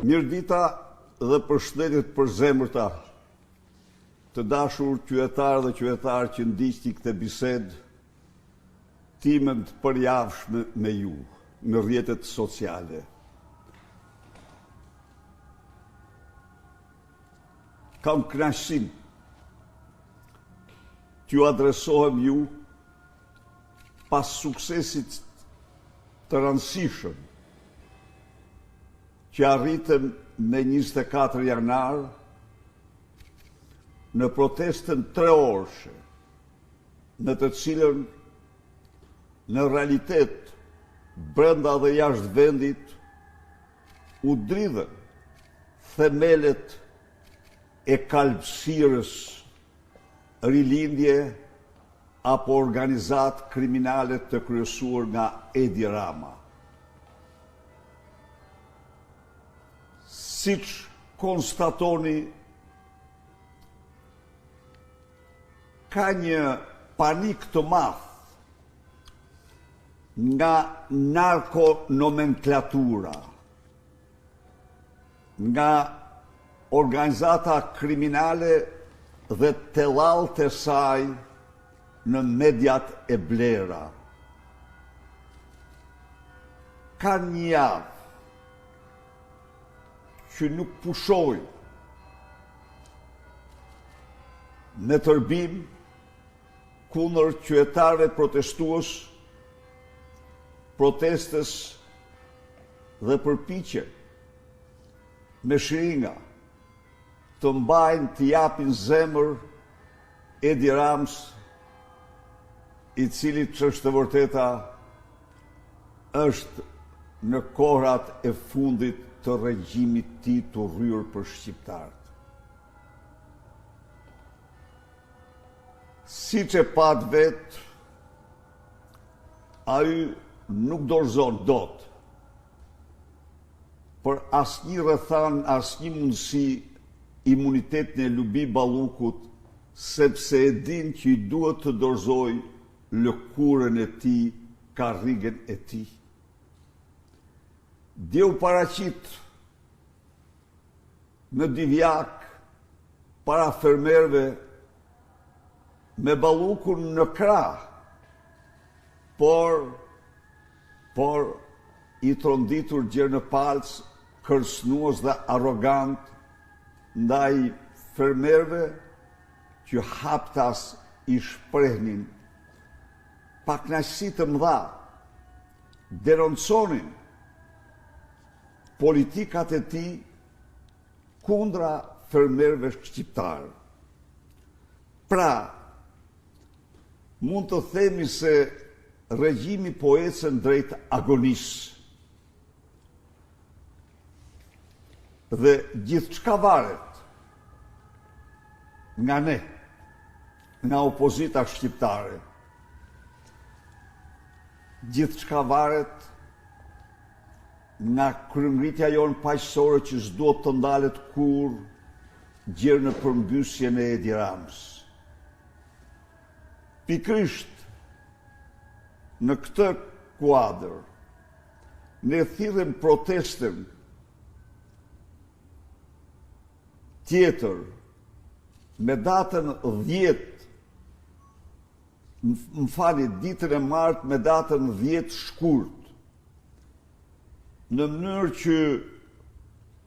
Mirëdita dhe përshëndetjet për zemërta, të dashur qytetarë dhe qytetarë që ndiqni këtë bisedë timën të përjavshme me ju në rrjetet sociale. Kam kënaqësinë t'ju adresohem ju pas suksesit të rëndësishëm që arritëm me 24 janar në protestën 3 orëshe, në të cilën në realitet brenda dhe jashtë vendit u dridhen themelet e kalpsirës rilindje apo organizat kriminale të kryesuar nga Edi Rama. Siç konstatoni, ka një panik të madh nga narkonomenklatura, nga organizata kriminale dhe tellallët e saj në mediat e blera. Ka një javë që nuk pushoj në tërbim kundër qytetarëve protestues, protestës dhe përpiqje me shringa të mbajnë të japin zemër Edi Rams, i cili ç'është e vërteta është në kohrat e fundit të regjimit tij të rryer për shqiptarët. Siç e pat vet, ai nuk dorëzon dot për asnjë rrethan, asnjë mundësi imunitetin e Lubi Ballukut, sepse e din që i duhet të dorëzoj lëkurën e tij, karrigën e tij. Dje u paraqit në Divjak para fermerëve me Ballukun në krah, por i tronditur gjerë në palc, kërcënues dhe arrogant ndaj fermerëve që haptas i shprehnin pakënaqësi të mëdha, denonconin politikat e tij kundra fermerëve shqiptarë. Pra, mund të themi se regjimi po ecën drejt agonisë. Dhe gjithçka varet nga ne, nga opozita shqiptare. Gjithçka varet nga kryengritja jonë paqësore që s'duhet të ndalet kur gjerë në përmbysjen e Edi Rams. Pikërisht në këtë kuadër, ne thirrëm protestën tjetër me datën 10, ditën e martë me datën 10 shkurt, në mënyrë që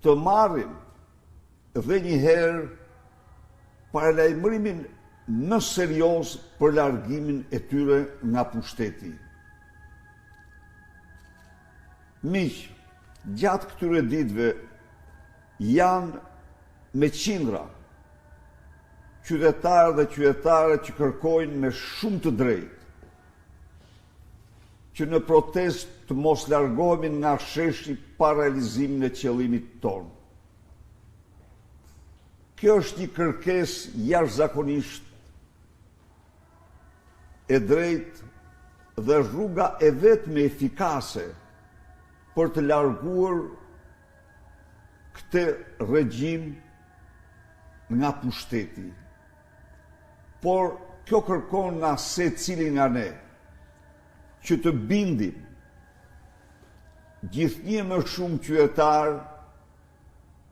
të marrim dhe njëherë paralajmërimin në serioz për largimin e tyre nga pushteti. Miq, gjatë këtyre ditëve janë me qindra qytetarë dhe qytetare që kërkojnë me shumë të drejtë që në protest të mos largohemi nga sheshi pa realizimin e qëllimit tonë. Kjo është një kërkesë jashtëzakonisht e drejtë dhe rruga e vetme efikase për të larguar këtë regjim nga pushteti. Por kjo kërkon nga secili nga ne që të bindim gjithnjë më shumë qytetar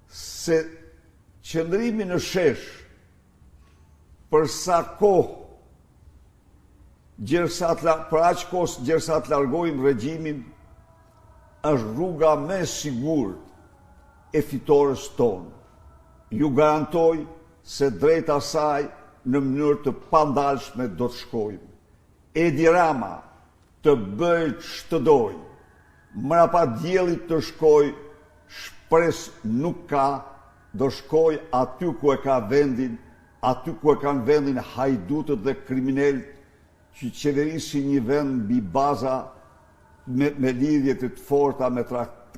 se qëndrimi në shesh për sa kohë për aq kohë gjersa të largojmë regjimin është rruga më e sigurt e fitores tonë. Ju garantoj se drejta saj në mënyrë të pandalshme do të shkojmë. Edi Rama të bëjë ç'të dojë, mrapa diellit të shkoj, shpres nuk ka, do shkoj aty ku e ka vendin, aty ku e kanë vendin hajdutët dhe kriminalët që qeverisin një vend mbi baza me lidhje të forta me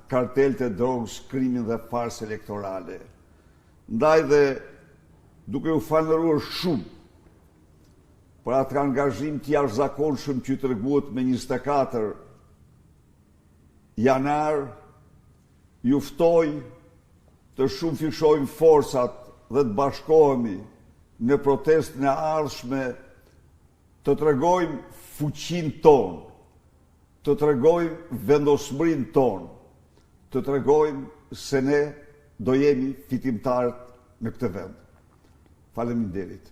kartelet e drogës, krimin dhe farsë elektorale. Ndaj dhe duke u falënderuar shumë për atë angazhim të jashtëzakonshëm që treguat me 24 janar, ju ftoj të shumë fishojmë forcat dhe të bashkohemi në protestën e ardhshme, të tregojmë fuqinë tonë, të tregojmë vendosmërinë tonë, të tregojmë se ne do jemi fitimtarët në këtë vend. Faleminderit.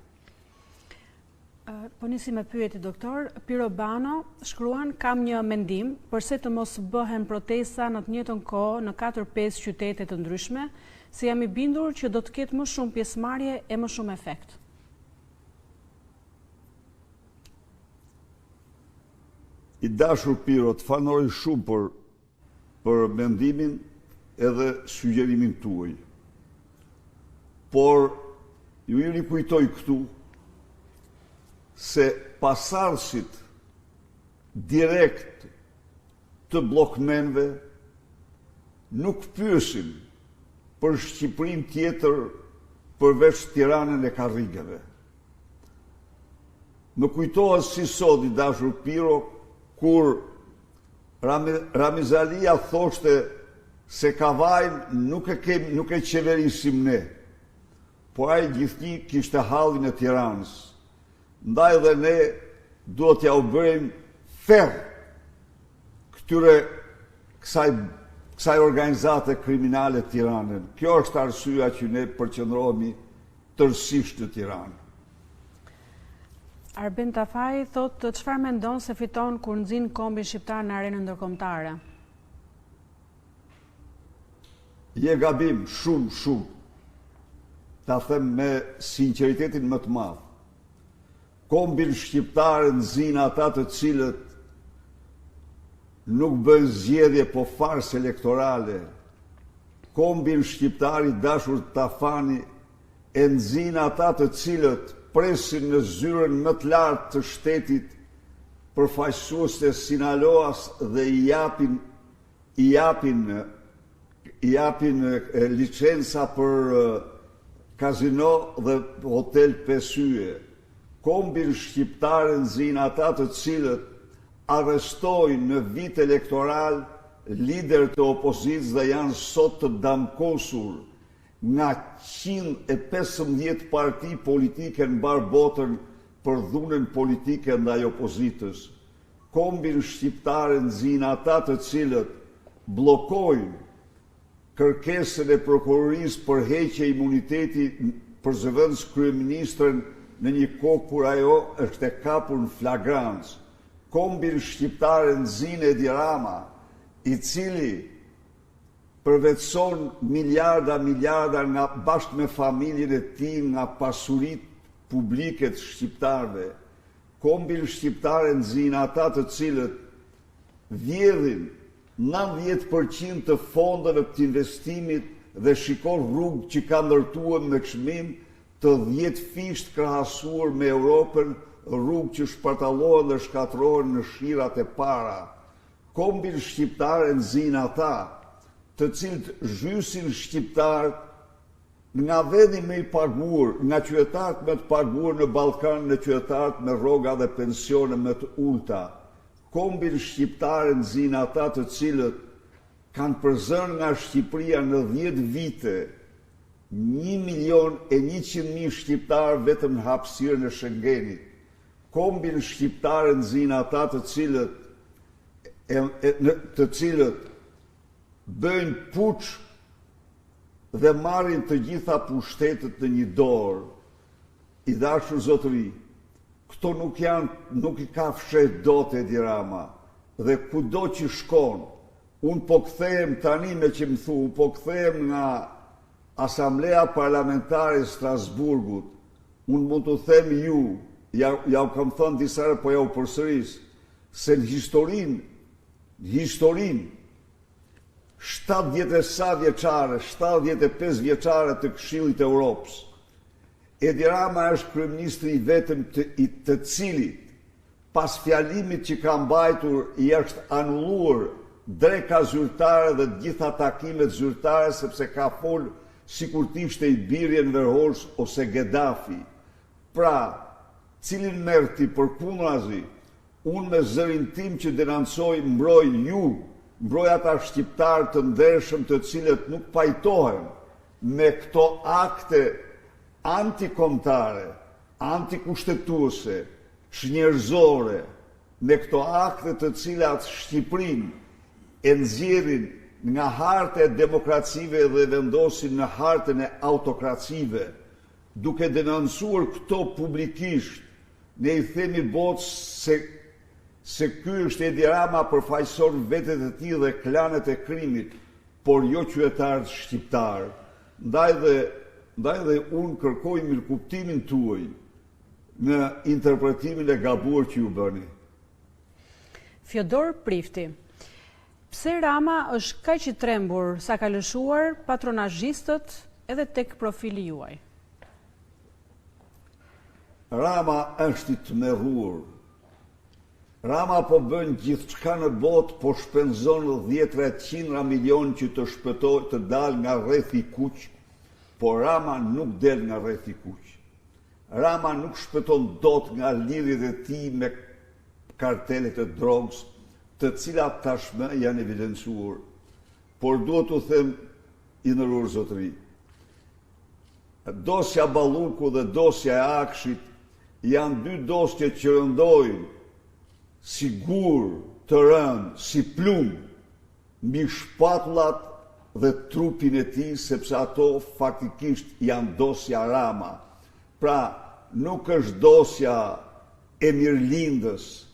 Po nisi me pyetje, doktor. Pirobano shkruan: kam një mendim përse të mos bëhen protesta në të njëjtën kohë në 4-5 qytete të ndryshme, se jam i bindur që do të ketë më shumë pjesëmarrje e më shumë efekt. I dashur Piro, të falenderoj shumë për mendimin edhe sugjerimin tuaj. Por ju i rikujtoj këtu se pasardhësit direkt të bllokmenëve nuk pyesin për Shqipërinë tjetër përveç Tiranën e karrigeve. Më kujtohet si sot, i dashur Piro, kur Ramizalia thoshte se Kavajnë nuk e qeverisim ne, por ai gjithnjë kishte hallin e Tiranës. Ndaj dhe ne duhet t'ja u bëjmë ferr kësaj organizate kriminale Tiranën. Kjo është arsyeja që ne përqendrohemi tërësisht në Tiranë. Arben Tafaj thotë çfarë mendon se fiton kur nxin kombin shqiptar në arenën ndërkombëtare? Je gabim shumë. Ta them me sinqeritetin më të madh. Kombin shqiptar nxin ata të cilët nuk bëjnë zgjedhje po farsë elektorale. Kombin shqiptar, i dashur Tafani, e nxin ata të cilët presin në zyrën më të lartë të shtetit përfaqësuese Sinaloas dhe i japin licenca për kazino dhe hotel pesye. Kombin shqiptar nxin ata të cilët arrestojnë në vit elektoral lider të opozitës dhe janë sot të damkosur nga 115 parti politike në mbar botën për dhunën politike ndaj opozitës. Kombin shqiptar nxin ata të cilët bllokojnë kërkesën e prokurorisë për heqje imuniteti për zëvendës kryeministrën në një kohë kur ajo është e kapur në flagrancë. Kombin shqiptar nxin Edi Rama, i cili përvetëson miliarda nga bashkë me familjen e tij nga pasuritë publike të shqiptarëve. Kombin shqiptar nxin ata të cilët vjedhin 90% të fondeve të investimit dhe shikon rrugë që ka ndërtuar me çmim të 10 fisht krahasuar me Europën, rrugë që shpartallohen dhe shkatërrohen në shirat e para. Kombin shqiptar nxin ata të cilët zhysin shqiptarët nga vendi më i paguar, nga qytetarët më të paguar në Ballkan, në qytetarët me rroga dhe pensione më të ulta. Kombin shqiptar nxin ata të cilët kanë përzënë nga Shqipëria në 10 vite 1.100.000 shqiptarë vetëm në hapësirën e Schengenit. Kombin shqiptar nxin ata të cilët bëjnë puç dhe marrin të gjitha pushtetet në një dorë. I dashur zotëri, këto nuk i ka fshet dot Edi Rama, dhe kudo që shkon, unë po kthehem tani me që më thu, po kthehem nga Asamblea Parlamentare e Strasburgut, unë mund të them ju, ja u kam thënë disa herë, po ja u përsëris, se në historin 75 vjeçare të Këshillit të Europës, Edi Rama është kryeministri i vetëm të cilit, pas fjalimit që ka mbajtur, i është anulluar dreka zyrtare dhe gjitha takimet zyrtare, sepse ka folë sikur t'ishte i birje Enver ose Gaddafi. Pra, cilin merr ti përkundrazi, unë me zërin tim që denancoj mbroj ata shqiptarë të ndershëm të cilët nuk pajtohen me këto akte antikombëtare, antikushtetuese, shnjerëzore, me këto akte të cilat Shqipërinë e nxjerrin nga harta e demokracive dhe vendosin në hartën e autokracive, duke denoncuar këto publikisht, ne i themi botës se ky është Edi Rama, përfaqëson vetët e tij dhe klanet e krimit, por jo qytetarët shqiptar. Ndaj dhe unë kërkoj mirëkuptimin tuaj në interpretimin e gabuar që ju bëni. Fjodor Prifti, pse Rama është kaq i trembur sa ka lëshuar patronazhistët edhe tek profili juaj? Rama është i tmerruar. Rama po bën gjithçka në botë, po shpenzon 10-100 milion që të shpëtoj të dal nga rrethi i kuq, po Rama nuk del nga rrethi i kuq. Rama nuk shpëton dot nga lidhjet e tij me kartelet e drogës, të cilat tashmë janë evidencuar. Por duhet të them i nderuar zotëri, dosja Balluku dhe dosja e Akshit janë dy dosje që rëndojnë si gur të rënd, si plum, mbi shpatullat dhe trupin e tij, sepse ato faktikisht janë dosja Rama. Pra, nuk është dosja e Mirlindës,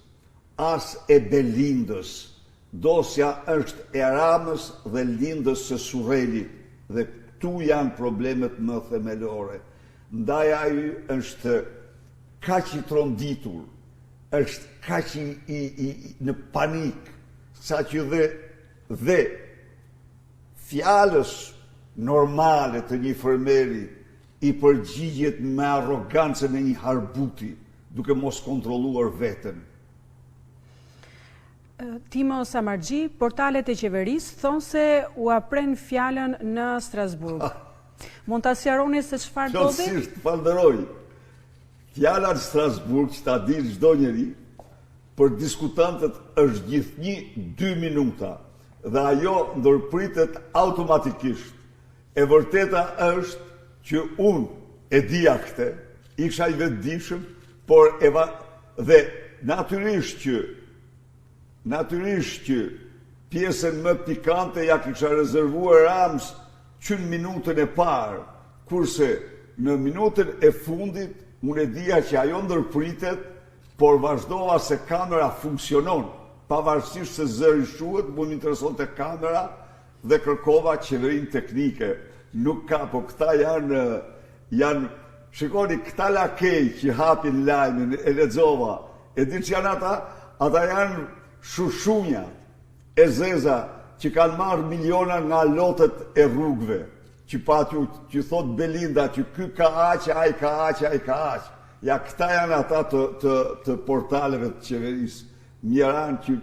as e Belindës. Dosja është e Ramës dhe Lindës së Surrelit, dhe këtu janë problemet më themelore. Ndaj ai është kaq i tronditur, është kaq në panik, sa që dhe fjalës normale të një fermeri i përgjigjet me arrogancën e një harbuti, duke mos kontrolluar veten. Timo Samargji, portalet e qeverisë thonë se u apren fjalën në Strasburg. Mund ta sqaroni se çfarë ndodhi? Plotësisht, falënderoj. Fjala në Strasburg, që ta di çdo njeri, për diskutantët është gjithnjë 2 minuta dhe ajo ndërpritet automatikisht. E vërteta është që unë e dija këtë, isha i vetëdijshëm, por dhe natyrisht që pjesën më pikante ja kisha rezervuar Ramës që në minutën e parë, kurse në minutën e fundit unë e dija që ajo ndërpritet, por vazhdova se kamera funksionon, pavarësisht se zëri shuhet, më interesonte kamera dhe kërkova qeverinë teknike. Nuk ka, po këta janë, shikoni, këta lakej që hapin lajmin, e lexova, e di që janë ata janë shushunja e zeza që kanë marrë miliona nga lotet e rrugëve, që thot Belinda që ky ka aq, ai ka aq, ai ka aq. Ja, këta janë ata të portaleve të qeverisë. Mjeran që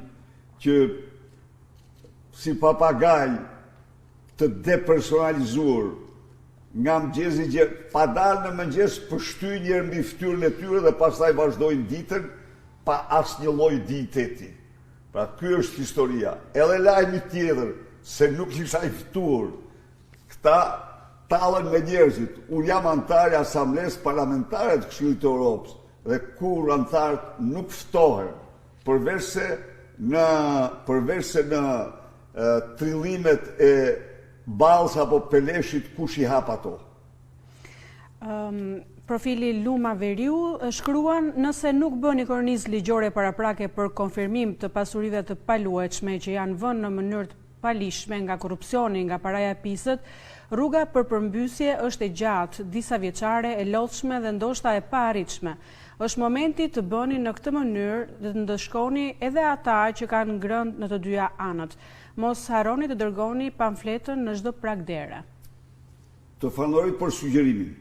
si papagaj të depersonalizuar nga mëngjesi pa dalë në mëngjes pështy njerë mbi fytyrën e tyre dhe pastaj vazhdojnë ditën pa asnjë lloj dieteti. Pra ky është historia. Edhe lajmi tjetër se nuk isha i ftuar. Këta tallen me njerëzit. Unë jam antar i Asamblesë Parlamentare të Këshillit të Europës dhe kur antarët nuk ftohen, përveç se në trillimet e balës apo peleshit kush i hap ato. Profili Luma Veriu shkruan nëse nuk bëni kornizë ligjore paraprake për konfirmim të pasurive të paluajtshme që janë vënë në mënyrë të palishme nga korrupsioni, nga paraja e pisët, rruga për përmbysje është e gjatë, disa vjeçare, e lodhshme dhe ndoshta e paarritshme. Është momenti të bëni në këtë mënyrë dhe të ndëshkoni edhe ata që kanë ngrënë në të dyja anët. Mos harroni të dërgoni pamfletën në çdo prag dere. Të falenderoj për sugjerimin.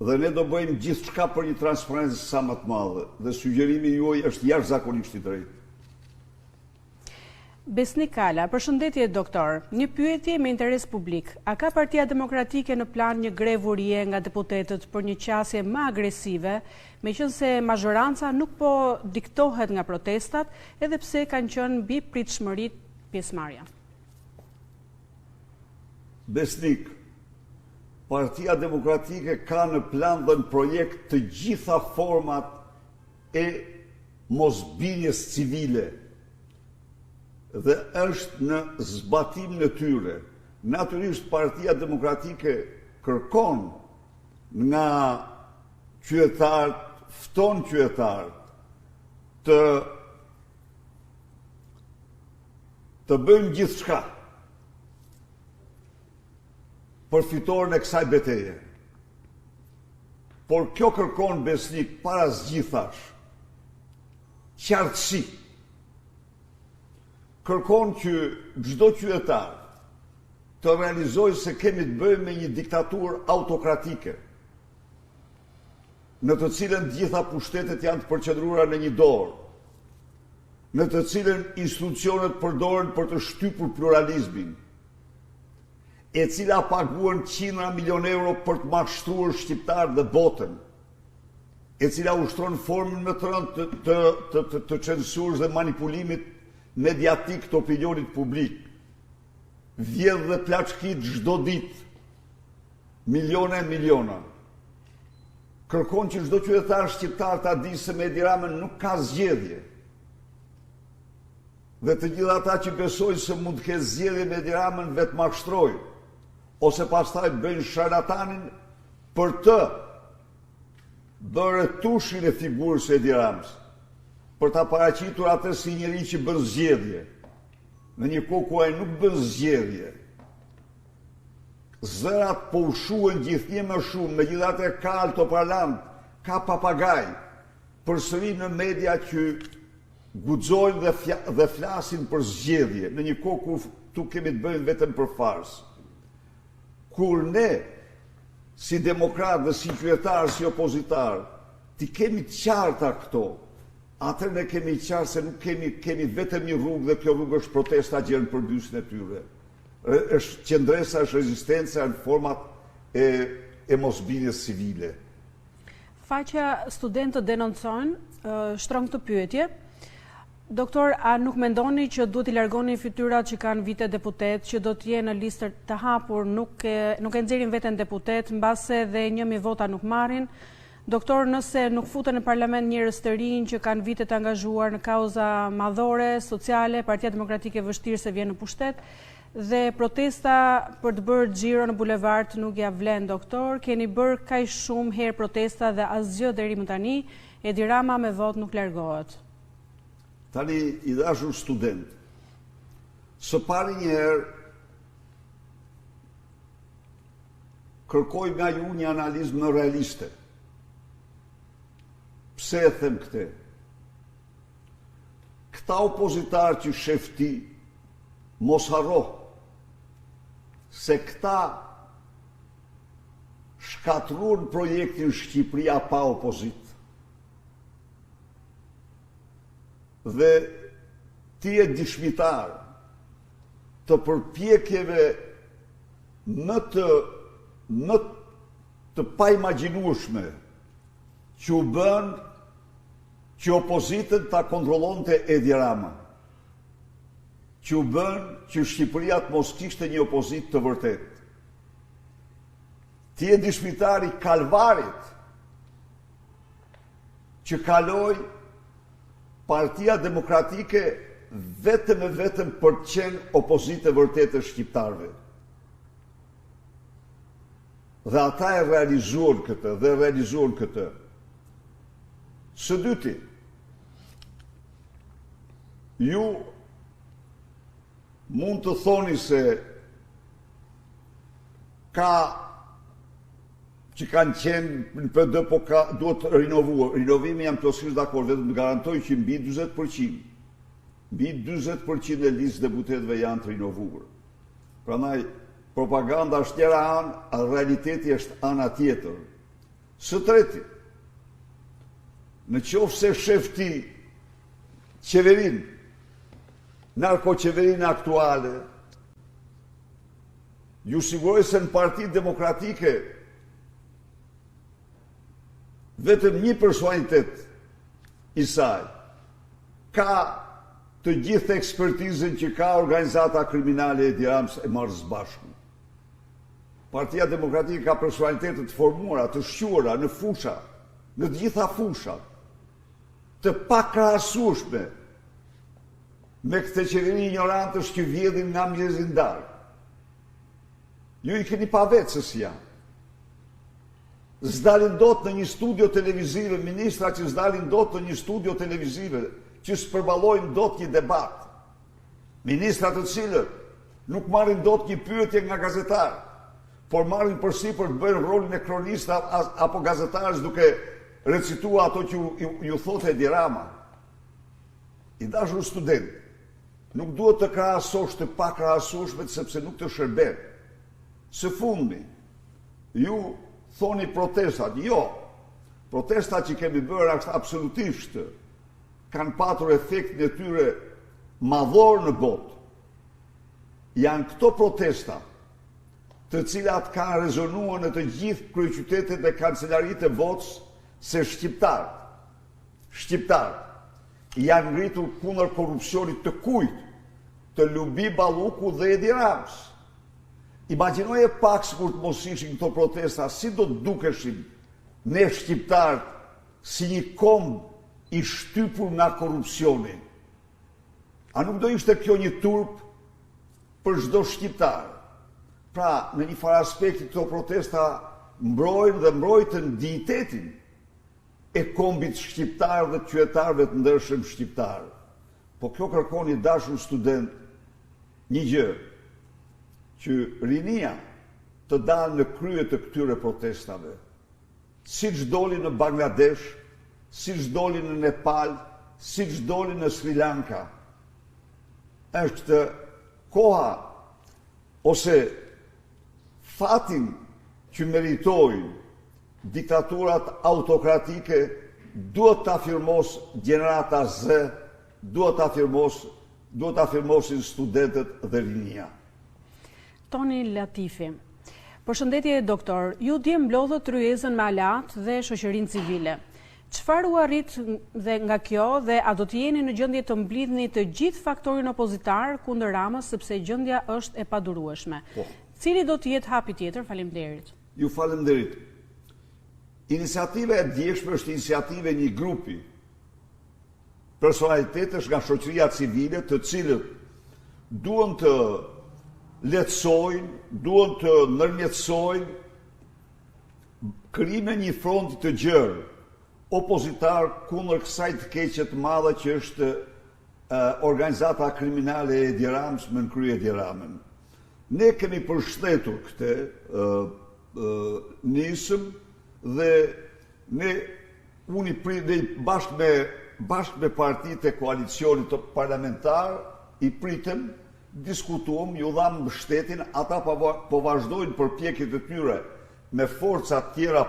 Dhe ne do bëjmë gjithçka për një transparencë sa më të madhe dhe sugjerimi juaj është jashtëzakonisht i drejtë. Besnik Kala, përshëndetje doktor. Një pyetje me interes publik. A ka Partia Demokratike në plan një grevurie nga deputetët për një qasje më agresive, meqense mazhoranca nuk po diktohet nga protestat, edhe pse kanë qenë mbi pritshmëritë pjesëmarrja? Besnik, Partia Demokratike ka në plan dhe në projekt të gjitha format e mosbindjes civile dhe është në zbatim në tyre. Natyrisht Partia Demokratike kërkon nga qytetarët, fton qytetarët të bëjmë gjithçka për fitoren e kësaj betejë. Por kjo kërkon, Besnik, para zgjithash qartësi. Kërkon që çdo qytetar të realizojë se kemi të bëjmë me një diktaturë autokratike, në të cilën gjitha pushtetet janë të përqendruara në një dorë, në të cilën institucionet përdoren për të shtypur pluralizmin, e cila paguan qindra milion euro për të mashtruar shqiptarët dhe botën, e cila ushtron formën më të rëndë të censurës dhe manipulimit mediatik të opinionit publik, vjedh dhe plaçkit çdo ditë, miliona e miliona. Kërkon që çdo qytetar shqiptar ta di se me Edi Ramën nuk ka zgjedhje. Dhe të gjithë ata që besojnë se mund të ketë zgjedhje me Edi Ramën vetë mashtrojnë, ose pastaj bëjnë sharlatanin për të bërë tushin e figurës së Edi Ramës, për ta paraqitur atë si njëri që bën zgjedhje, në një kohë ku ai nuk bën zgjedhje. Zërat po ushuen gjithnjë më shumë, megjithatë ka altoparlant, ka papagaj, përsëri në media që guxojnë dhe flasin për zgjedhje, në një kohë ku tu kemi të bëjmë vetëm për farsë. Kur ne, si demokrat dhe si qytetar, si opozitar, ti kemi të qarta këto, atër ne kemi qartë se nuk kemi vetëm një rrugë dhe kjo rrugë është protesta gjerë në përbysjen e tyre. Është qendresa, është rezistenca në format e mosbindjes civile. Faqja studentët denoncojnë shtrong të pyetje. Doktor, a nuk mendoni që duhet i largoni fytyrat që kanë vite deputet, që do të jenë në listër të hapur, nuk e nxjerrin veten deputet, mbase dhe 1.000 vota nuk marrin? Doktor, nëse nuk futen në parlament njerëz të rinj që kanë vite të angazhuar në kauza madhore, sociale, Partia Demokratike vështirë se vjen në pushtet, dhe protesta për të bërë xhiro në bulevard nuk ja vlen, doktor, keni bërë kaq shumë herë protesta dhe asgjë deri më tani, Edi Rama me votë nuk largohet. Tani, i dashur student, së pari njerë kërkoj nga ju një analizë më realiste. Pse e them këte? Këta opozitar që shefti, mos harro, se këta shkatruan projektin Shqipëria pa opozit. Dhe ti e dishmitar të përpjekjeve më të paimagjinueshme që u bën që opozitën ta kontrollonte Edi Rama, që u bën që Shqipëria të mos kishte një opozit të vërtet. Ti e dishmitar i kalvarit që kaloi Partia Demokratike vetëm e vetëm për të qenë opozitë e vërtetë e shqiptarëve. Dhe ata e realizuan këtë. Së dyti, ju mund të thoni se ka që kanë qenë në PD, po duhet rinovuar. Rinovimi jam plotësisht dakord, vetëm të garantoj që mbi 40%. Mbi 40% e listës deputetëve janë të rinovuar. Prandaj propaganda është njëra anë, a realiteti është ana tjetër. Së treti, në qoftë se shef ti qeverin, narkoqeverin aktuale, ju siguroj se në Partitë Demokratike vetëm një personalitet i saj ka të gjithë ekspertizën që ka organizata kriminale e Dirams e marrë së bashku. Partia Demokratike ka personalitetet të formuara, të shquara në fusha, në të gjitha fushat, të pakrahasueshme me këtë qeveri ignorantësh që vjedhin nga mëngjesi darkë. Ju i keni pa vetë se si janë. S'dalin dot në një studio televizive, ministra që s'dalin dot në një studio televizive, që s'përballojnë dot një debat. Ministra të cilët nuk marrin dot një pyetje nga gazetar, por marrin përsipër të bëjnë rolin e kronista apo gazetarës duke recituar ato që ju thotë Edi Rama. I dashur student, nuk duhet të krahasosh të pakrahasueshmet sepse nuk të shërben. Së fundmi, ju thoni protestat. Jo, protestat që kemi bërë absolutisht kanë patur efektin e tyre madhor në botë. Janë këto protesta të cilat kanë rezonuar në të gjithë kryeqytetet e kancelarisë e votës se shqiptarët janë ngritur kundër korrupsionit të kujt, të Lubi Balluku dhe Edi Ramës. Imagjinoje pak se kur të mos ishin këto protesta, si do të dukeshim ne shqiptarët si një komb i shtypur nga korrupsioni. A nuk do ishte kjo një turp për çdo shqiptar? Pra, në një farë aspekti këto protesta mbrojnë dhe mbrojtën dignitetin e kombit shqiptar dhe qytetarëve të ndershëm shqiptar. Po kjo kërkon i dashur student një gjë, që rinia të dalë në krye të këtyre protestave, siç doli në Bangladesh, siç doli në Nepal, siç doli në Sri Lanka. Është koha ose fatin që meritojnë diktaturat autokratike duhet të afirmos gjenerata Z, duhet të afirmosin studentët dhe rinia. Toni Latifi. Përshëndetje doktor, ju dje mblodhët ryezën me alat dhe shoqërinë civile. Çfarë u arrit dhe nga kjo dhe a do të jeni në gjendje të mblidhni të gjithë faktorin opozitar kundër Ramës sepse gjendja është e padurueshme? Cili do të jetë hapi tjetër? Faleminderit. Ju faleminderit. Iniciativa e djeshme është iniciative një grupi personalitetesh nga shoqëria civile të cilët duan të lehtësojnë, duan të ndërmjetësojnë krijimin e një fronti të gjerë opozitar kundër kësaj të keqe të madhe që është organizata kriminale e Edi Ramës me nënkrye Edi Ramën. Ne kemi përshëndetur këtë nisëm dhe unë bashkë me partitë e koalicionit parlamentar i pritëm, diskutuam, ju dham mbështetjen, ata po vazhdojnë përpjekjet e tyre me forca tjera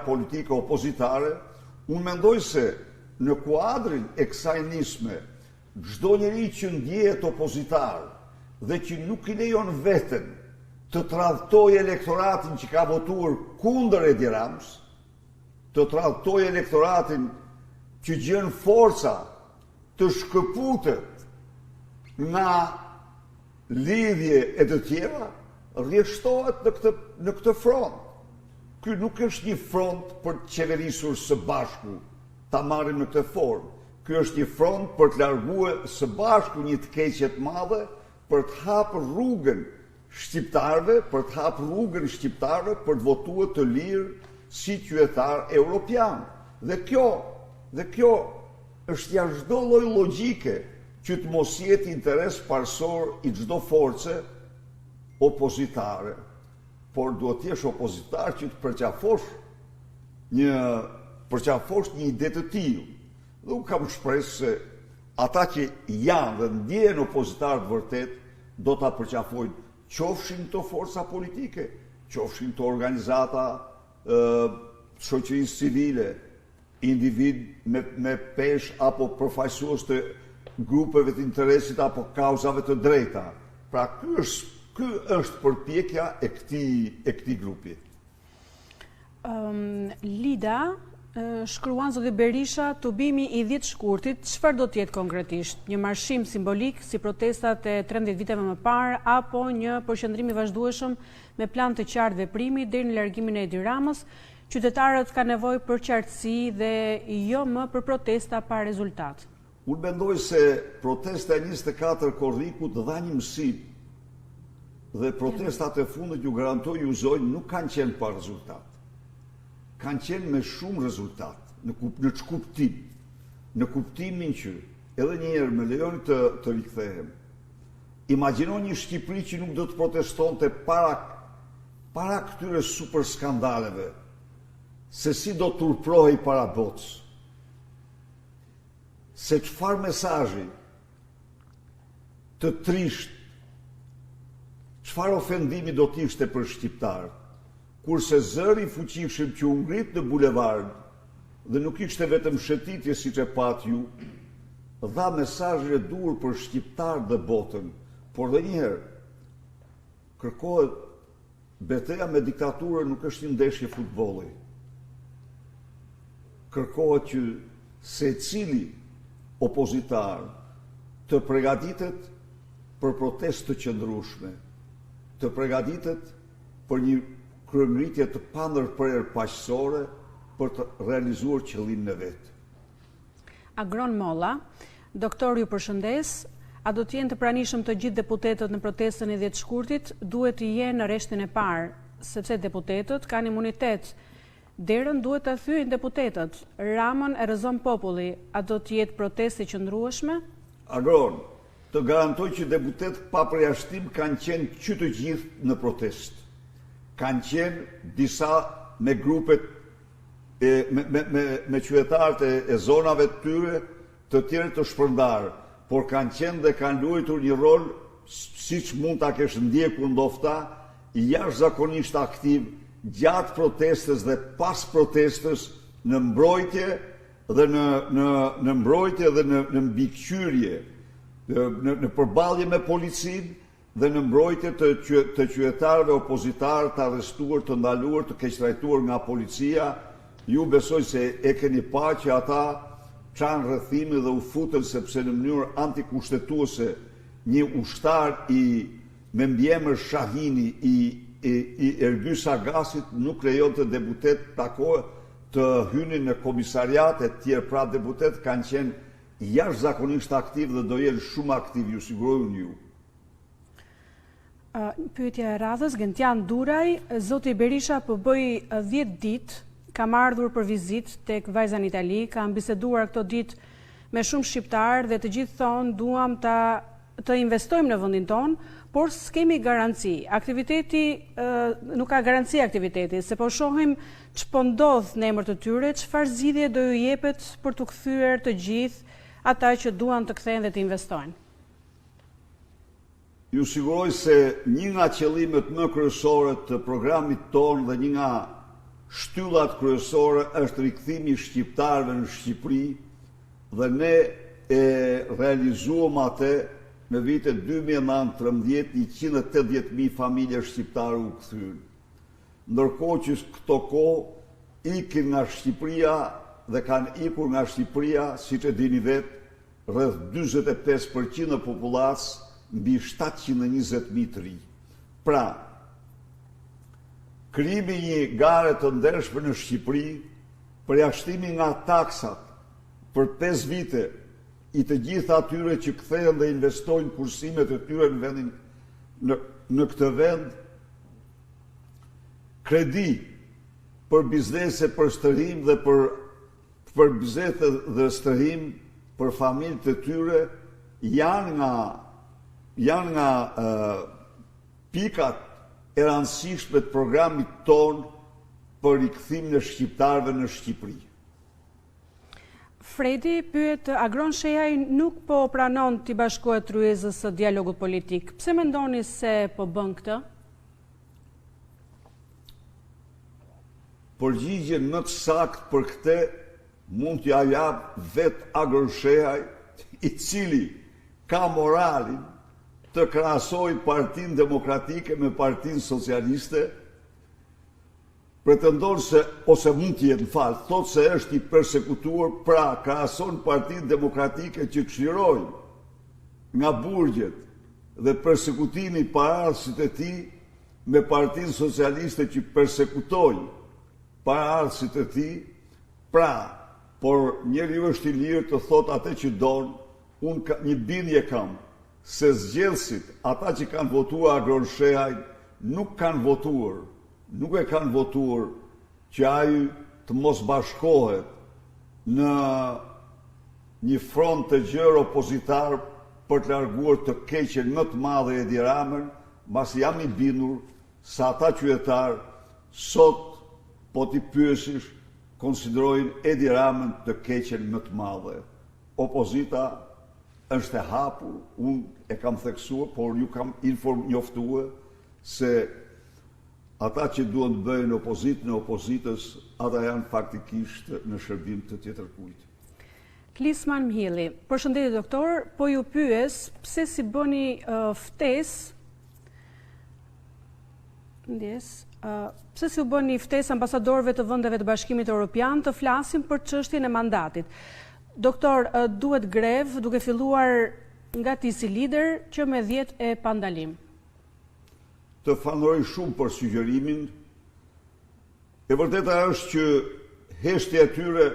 politike opozitare. Unë mendoj se në kuadrin e kësaj nisme, çdo njeri që ndjehet opozitar dhe që nuk i lejon veten të tradhtojë elektoratin që ka votuar kundër Edi Ramës, të tradhtojë elektoratin që gjen forca të shkëputet nga lidhje e të tjera, rrjeshtohet në këtë front. Ky nuk është një front për të qeverisur së bashku, ta marrim në këtë formë. Ky është një front për të larguar së bashku një të keqe të madhe, për të hapur rrugën shqiptarëve, për të hapur rrugën shqiptarëve për të votuar të lirë si qytetar evropian. Dhe kjo është jashtë çdo lloj logjike që të mos jetë interes parsor i çdo force opozitare, por duhet të jesh opozitar që të përqafosh një ide të tillë. Dhe unë kam shpresë se ata që janë dhe ndjehen opozitarë të vërtet do ta përqafojnë, qofshin të forca politike, qofshin të organizata shoqërisë civile, individ me pesh apo përfaqësues të grupeve të interesit apo kauzave të drejta. Pra ky është përpjekja e këtij grupi. Lida shkruan zoti Berisha, tubimi i 10 shkurtit, çfarë do të jetë konkretisht? Një marshim simbolik si protestat e 13 viteve më parë apo një përqendrim i vazhdueshëm me plan të qartë veprimi deri në largimin e Edi Ramës? Qytetarët kanë nevojë për qartësi dhe jo më për protesta pa rezultat. Unë mendoj se protesta e 24 korrikut dha një mësim dhe protestat e fundit ju garantoj ju zojnë nuk kanë qenë pa rezultat. Kanë qenë me shumë rezultat, në ç'kuptim, në kuptimin që, edhe një herë me lejoni të rikthehem, imagjinoni një Shqipëri që nuk do të protestonte para këtyre super skandaleve, se si do të turprohej para botës, se çfarë mesazhi të trisht, çfarë ofendimi do të ishte për shqiptarët, kurse zëri fuqishëm që u ngrit në bulevard dhe nuk ishte vetëm shëtitje siç e pat ju, dha mesazhe dur për shqiptarët dhe botën, por dhe njëherë kërkohet betejë me diktaturën nuk është një ndeshje futbolli. Kërkohet që secili opozitar të përgatitet për protestë të qëndrueshme, të përgatitet për një kryengritje të pandërprerë paqësore për të realizuar qëllimin e vet. Agron Molla, doktor ju përshëndes, a do të jenë të pranishëm të gjithë deputetët në protestën e 10 shkurtit, duhet të jenë në rreshtin e parë, sepse deputetët kanë imunitet. Derën duhet të thyejnë deputetët. Ramën e rrezon populli, a do të jetë protestë qëndrueshme? Agron, të garantoj që deputetët pa përjashtim kanë qenë që të gjithë në protestë. Kanë qenë disa me grupet, me qytetarët e zonave të tyre të tjerë të shpërndarë, por kanë qenë dhe kanë luajtur një rol, siç mund ta kesh ndjekur ndofta, jashtëzakonisht aktiv gjatë protestës dhe pas protestës në mbrojtje dhe në mbrojtje dhe në mbikëqyrje, në përballje me policinë dhe në mbrojtje të qytetarëve opozitarë të arrestuar, të ndaluar, të keqtrajtuar nga policia. Ju besoj se e keni pa që ata çan rrethimi dhe u futën sepse në mënyrë antikushtetuese një ushtar me mbiemër Shahini i Ergy Sagasit nuk lejonte deputet takohë të hynin në komisariat e tjerë, pra deputet kanë qenë jashtëzakonisht aktiv dhe do jenë shumë aktiv, ju sigurojun ju. Pyetja e radhës, Gentian Duraj, zoti Berisha po bëj 10 ditë, kam ardhur për vizitë tek vajza në Itali, kam biseduar këto ditë me shumë shqiptarë dhe të gjithë thonë duam të investojmë në vendin tonë, por s'kemi garanci. Aktiviteti nuk ka garanci aktiviteti, se po shohim ç'po ndodh në emër të tyre, çfarë zgjidhje do ju jepet për të kthyer të gjithë ata që duan të kthehen dhe të investojnë. Ju siguroj se një nga qëllimet më kryesore të programit tonë dhe një nga shtyllat kryesore është rikthimi i shqiptarëve në Shqipëri dhe ne e realizuam atë në vitet 2013 180.000 familje shqiptare u kthyen. Ndërkohë që këto kohë ikin nga Shqipëria dhe kanë ikur nga Shqipëria, siç e dini vetë, rreth 45% e popullatës mbi 720.000 të rinj. Pra, krijimi një gare të ndershme në Shqipëri, përjashtimi nga taksat për 5 vite i të gjithë atyre që kthehen dhe investojnë kursimet e tyre në vendin në këtë vend kredi për biznese, për stërhim dhe për biznese dhe stërhim për familjet e tyre janë nga pikat e rëndësishme të programit ton për rikëthimin e shqiptarëve në Shqipëri. Fredi pyet, Agron Shehaj nuk po pranon t'i bashkohet ryezës së dialogut politik. Pse mendoni se po bën këtë? Përgjigje më të saktë për këtë mund t'ja jap vetë Agron Shehaj, i cili ka moralin të krahasoj Partinë Demokratike me Partinë Socialiste, pretendon se, ose mund t'jetë në falë, thot se është i persekutuar, pra krahason Partinë Demokratike që këshirojnë nga burgjet dhe persekutimi paraardhësit e tij me Partinë Socialiste që persekutojnë paraardhësit e tij, pra, por njeriu është i lirë të thot atë që don. Unë një bindje kam se zgjedhësit, ata që kanë votuar Agron Shehaj, nuk e kanë votuar që ai të mos bashkohet në një front të gjerë opozitar për të larguar të keqen më të madhe Edi Ramën, mbas jam i bindur se ata qytetarë sot, po t'i pyesish, konsiderojnë Edi Ramën të keqen më të madhe. Opozita është e hapur, unë e kam theksuar, por ju kam njoftuar se ata që duan të bëjnë opozitën e opozitës, ata janë faktikisht në shërbim të tjetër kujt. Klisman Mhili, përshëndetje doktor, po ju pyes pse si bëni pse si u bëni ftesë ambasadorëve të vendeve të Bashkimit Evropian të flasin për çështjen e mandatit. Doktor, duhet grev duke filluar nga ti si lider që me 10 e pandalim. Të falenderoj shumë për sugjerimin. E vërteta është që heshtja e tyre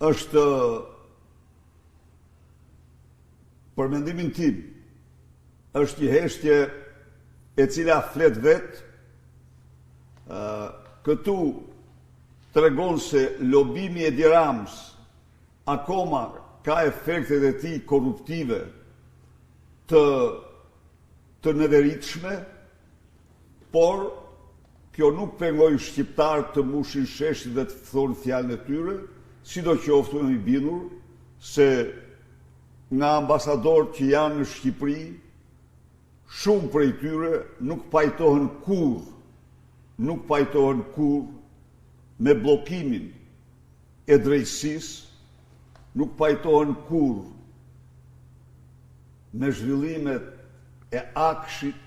është, për mendimin tim, është një heshtje e cila flet vetë. Këtu tregon se lobimi Edi Ramës akoma ka efektet e tij korruptive të neveritshme, por kjo nuk pengoi shqiptarët të mbushin sheshin dhe të thonë fjalën e tyre, sidoqoftë unë i bindur se nga ambasadorët që janë në Shqipëri, shumë prej tyre nuk pajtohen kurrë me bllokimin e drejtësisë, nuk pajtohen kurrë me zhvillimet e akshit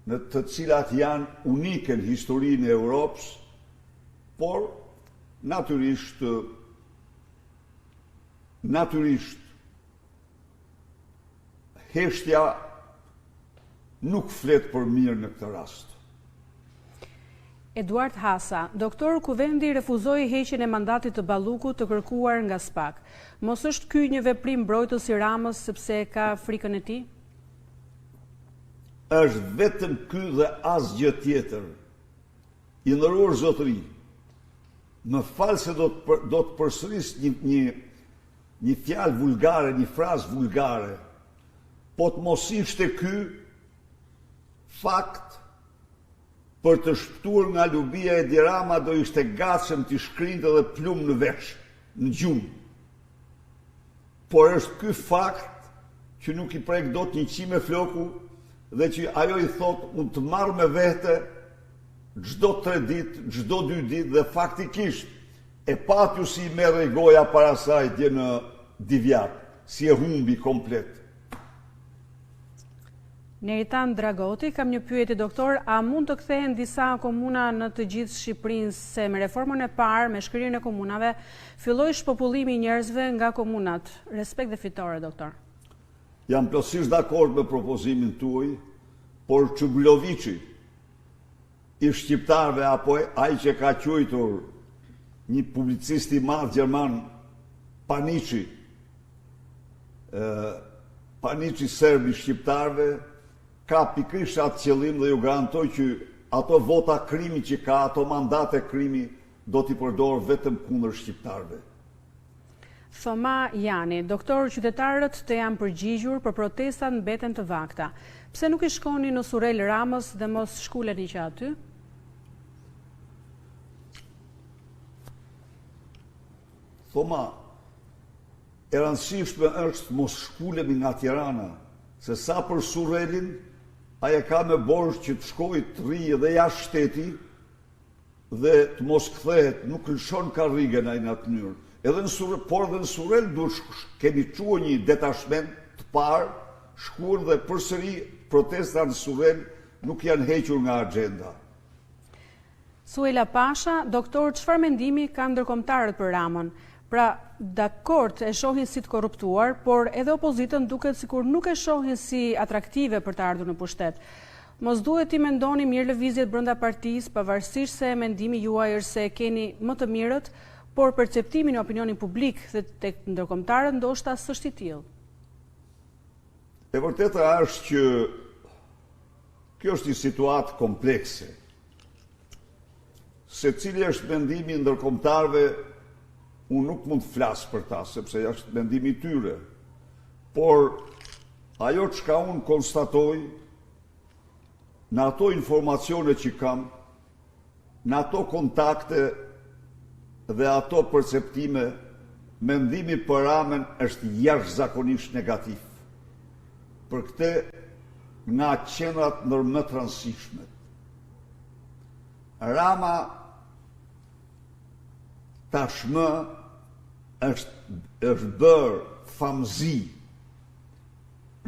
në të cilat janë unike në historinë e Europës, por natyrisht heshtja nuk flet për mirë në këtë rast. Eduard Hasa, doktor, kuvendi refuzoi heqjen e mandatit të Ballukut të kërkuar nga SPAK. Mos është ky një veprim mbrojtës i Ramës sepse ka frikën e tij? Është vetëm ky dhe asgjë tjetër. I nderuar zotëri, më fal se do të përsëris një fjalë vulgare, një frazë vulgare. Po të mos ishte ky fakt, për të shpëtuar nga lubia Edi Rama do ishte gatshëm t'i shkrinte dhe plum në vesh, në gjumë. Por është ky fakt që nuk i prek dot një qime floku dhe që ajo i thot unë të marr me vete çdo 3 ditë, çdo 2 ditë dhe faktikisht e patju si i merrej goja para saj dje në Divjak, si e humbi komplet. Neritan Dragoti, kam një pyetje doktor, a mund të kthehen disa komuna në të gjithë Shqipërinë se me reformën e parë, me shkrirjen e komunave, filloi shpopullimi i njerëzve nga komunat? Respekt dhe fitore, doktor. Jam plotësisht dakord me propozimin tuaj, por Çubuloviçi i shqiptarëve apo ai që ka quajtur një publicist i madh gjerman Panici, paniçi serb i shqiptarëve ka pikërisht atë qëllim dhe ju garantoj që ato vota krimi që ka, ato mandate krimi do t'i përdorë vetëm kundër shqiptarëve. Thoma Jani, doktor, qytetarët të janë përgjigjur për protestat mbeten të vakta. Pse nuk i shkoni në Surel Ramës dhe mos shkuleni që aty? Thoma, e rëndësishme është mos shkulemi nga Tirana, se sa për Surelin, aja ka me borxh që të shkojë të rrijë dhe jashtë shteti dhe të mos kthehet, nuk lëshon karrigen ai në atë mënyrë. Edhe në Surel, por edhe në Surel kemi quar një detashment të parë, shkuar dhe përsëri protesta në Surel nuk janë hequr nga agenda. Suela Pasha, doktor, çfarë mendimi kanë ndërkombëtarët për Ramën? Pra, dakord e shohin si të korruptuar, por edhe opozitën duket sikur nuk e shohin si atraktive për të ardhur në pushtet. Mos duhet i mendoni mirë lëvizjet brenda partisë, pavarësisht se mendimi juaj është se keni më të mirët, por perceptimi në opinionin publik dhe tek ndërkombëtarët ndoshta s'është i tillë. E vërteta është që kjo është një situatë komplekse. Se cili është mendimi i ndërkombëtarëve, unë nuk mund të flas për ta, sepse është mendimi i tyre. Por ajo çka unë konstatoj në ato informacione që kam, në ato kontakte dhe ato perceptime, mendimi për Ramën është jashtëzakonisht negativ. Për këtë nga qendrat ndër më të rëndësishme. Rama tashmë është bërë famëzi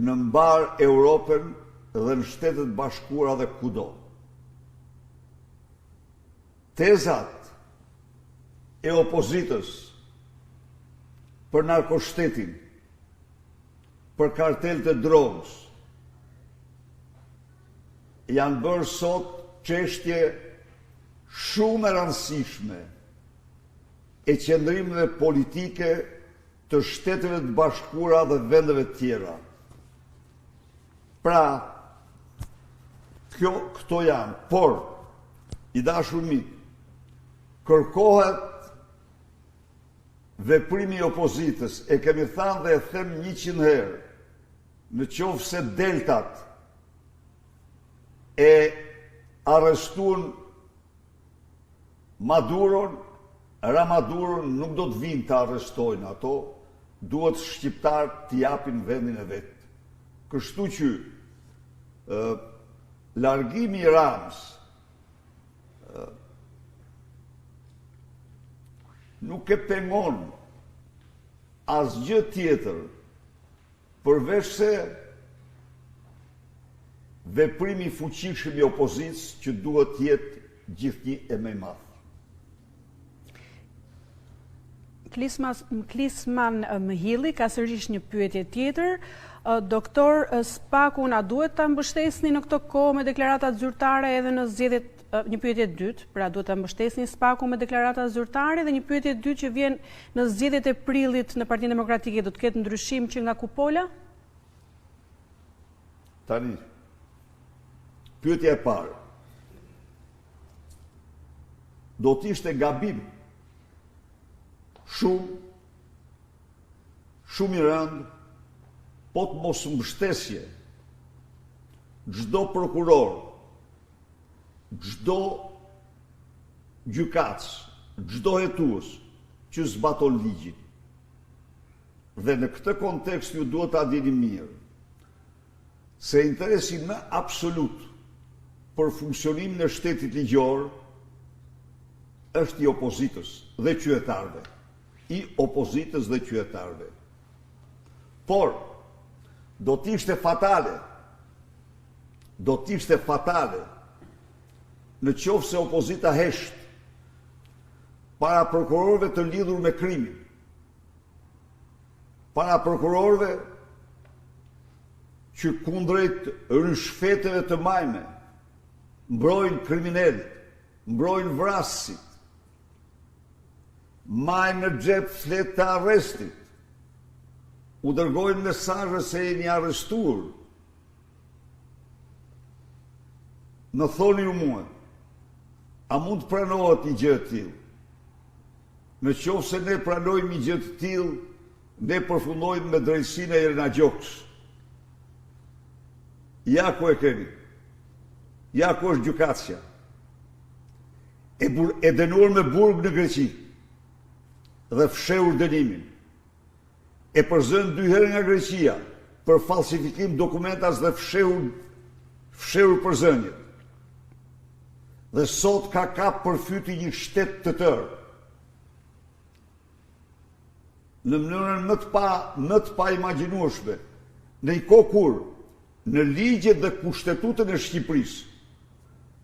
në mbar Europën dhe në Shtetet Bashkuara dhe kudo. Tezat e opozitës për narkoshtetin, për kartelët e drogës, janë bërë sot çështje shumë e rëndësishme e qëndrimeve politike të Shteteve të Bashkuara dhe vendeve tjera. Pra, këto janë, por i dashur mi, kërkohet veprimi i opozitës, e kemi thënë dhe e them 100 herë, në qoftë se deltat e arrestuan Maduron, Ramaduron nuk do të vinë të arrestojnë ato, duhet shqiptarët të japin vendin e vetë. Kështu që largimi i Ramës nuk e pengon asgjë tjetër përveç se veprimi i fuqishëm i opozitës që duhet të jetë gjithnjë e më i madh. Klisman Mihilli ka sërish një pyetje tjetër. Doktor, Spaku na duhet ta mbështesni në këtë kohë me deklarata zyrtare edhe në zgjedhjet, një pyetje e dytë, pra duhet ta mbështesni Spaku me deklarata zyrtare, dhe një pyetje e dytë që vjen në zgjedhjet e prillit në Partinë Demokratike, do të ketë ndryshim që nga kupola? Tani, pyetja e parë. Do të ishte gabim shumë i rëndë, po të mos mbështesje çdo prokuror, çdo gjykatës, çdo hetues që zbaton ligjin. Dhe në këtë kontekst ju duhet ta dini mirë se interesi më absolut për funksionimin e shtetit ligjor është i opozitës dhe qytetarëve. I opozitës dhe qytetarëve. Por, do t'ishte fatale në qoftë se opozita hesht para prokurorëve të lidhur me krimin, para prokurorëve që kundrejt ryshfeteve të majme mbrojnë kriminalët, mbrojnë vrasësit, majnë në xhep fletë të arrestit, u dërgojnë mesazhe se jeni arrestuar. Më thoni ju mua, a mund të pranohet një gjë të tillë? Në qoftë se ne pranojmë një gjë të tillë, ne përfundojmë me drejtësinë e Irina Gjoks. Ja ku e keni. Ja ku është gjykatësia. E dënuar me burg në Greqi dhe fshehur dënimin. E përzën 2 herë nga Greqia për falsifikim dokumentas dhe fshehur përzënjet. Dhe sot ka kap përfyti një shtet të tërë. Në mënyrën më të pa imagjinueshme, në një kohë kur në ligjet dhe kushtetutën e Shqipërisë,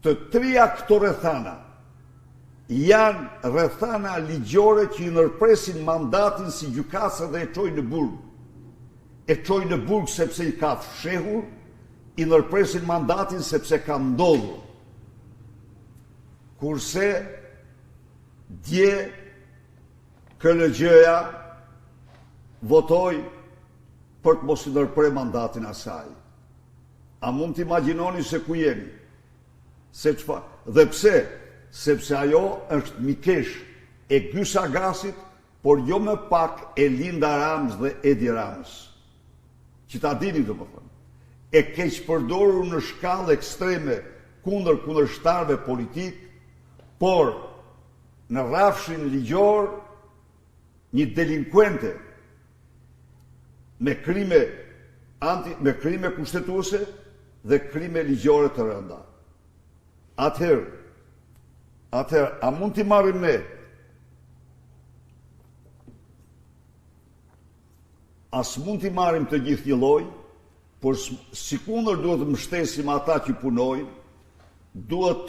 të 3 këto rrethana janë rrethana ligjore që i ndërpresin mandatin si gjykatës dhe e çojnë në burg. E çojnë në burg sepse i ka fshehur, i ndërpresin mandatin sepse ka ndodhur. Kurse dje KLG-ja votoi për të mos i ndërprer mandatin asaj. A mund të imagjinoni se ku jemi? Se çfarë? Dhe pse? Sepse ajo është mikesh e Gysa Gasit, por jo më pak e Linda Ramës dhe Edi Ramës. Që ta dini domethënë. E keq përdorur në shkallë ekstreme kundër kundërshtarëve politik, por në rrafshin ligjor një delinkuente me krime kushtetuese dhe krime ligjore të rënda. Atëherë, a mund t'i marrim ne? As mund t'i marrim të gjithë një lloj, por sikundër duhet të mbështesim ata që punojnë, duhet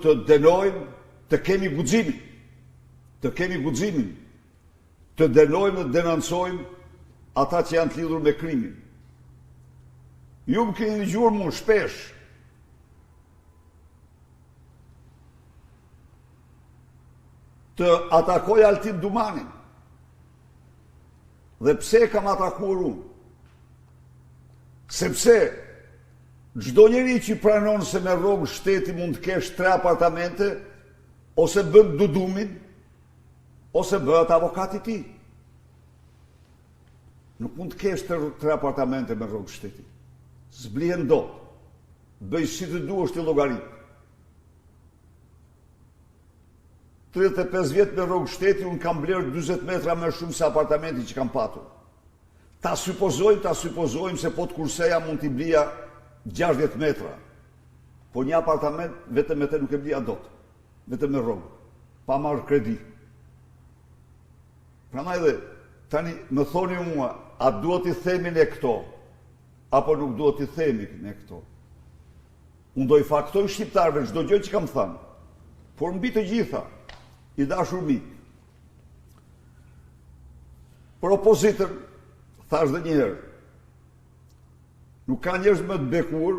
të denojmë, të kemi guximin, të denojmë dhe denoncojmë ata që janë të lidhur me krimin. Ju më keni dëgjuar mua shpesh të atakoj Altin Dumanin. Dhe pse kam atakuar unë? Sepse çdo njeri që pranon se me rrogë shteti mund të kesh 3 apartamente, ose bën dudumin, ose bëhet avokati i tij. Nuk mund të kesh 3 apartamente me rrogë shteti. Zblihen dot. Bëj si të duash ti llogarit. 35 vjet me rrogë shteti, unë kam blerë 40 metra më shumë se apartamenti që kam patur. Ta supozojmë se po të kurseja mund t'i blija 60 metra. Po një apartament vetëm me te nuk e blija dot. Vetëm me rrogë. Pa marrë kredi. Prandaj dhe, tani më thoni mua, a duhet i themi ne këto, apo nuk duhet i themi ne këto? Unë do i faktoj shqiptarëve çdo gjë që kam thënë, por mbi të gjitha, i dashur mik. Për opozitën, thash dhe një herë, nuk ka njerëz më të bekuar,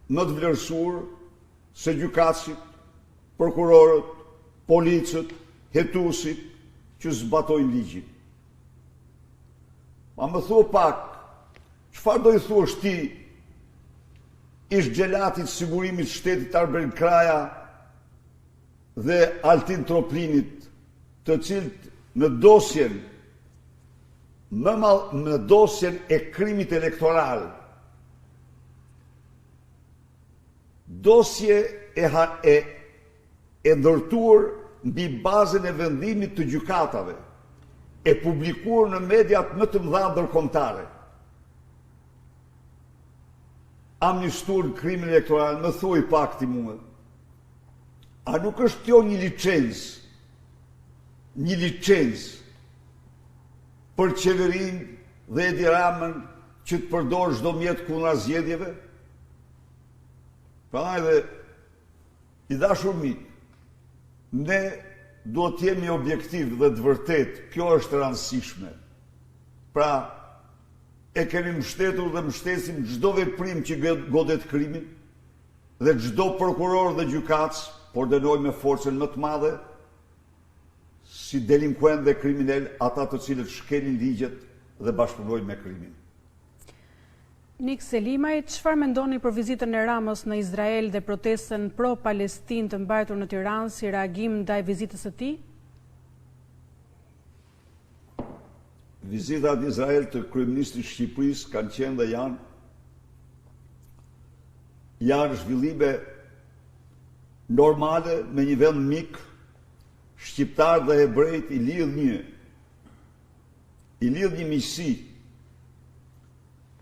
më të vlerësuar se gjykatësit, prokurorët, policët, hetuesit që zbatojnë ligjin. Ma më thua pak, çfarë do i thuash ti ish gjelatit sigurimit shtetit Arben Kraja dhe Altin Troplinit, të cilët në dosjen e krimit elektoral, dosje e ndërtuar mbi bazën e vendimit të gjykatave, e publikuar në mediat më të mëdha ndërkombëtare. Amnistuar krimin elektoral, më thuaj pak ti mua. A nuk është kjo një licencë për qeverinë dhe Edi Ramën që të përdor çdo mjet kundra zgjedhjeve? Prandaj dhe i dashur mik, ne duhet të jemi objektiv dhe të vërtet, kjo është e rëndësishme. Pra, e kemi mbështetur dhe mbështesim çdo veprim që godet krimin dhe çdo prokuror dhe gjykatës, por dënoj me forcën më të madhe, si delinkuent dhe kriminal ata të cilët shkelin ligjet dhe bashkëpunojnë me krimin. Nik Selimaj, çfarë mendoni për vizitën e Ramës në Izrael dhe protestën pro-Palestinë të mbajtur në Tiranë si reagim ndaj vizitës së tij? Vizitat në Izrael të kryeministrit të Shqipërisë kanë qenë dhe janë zhvillime normale me një vend mik, shqiptar dhe hebrejt i lidh një miqësi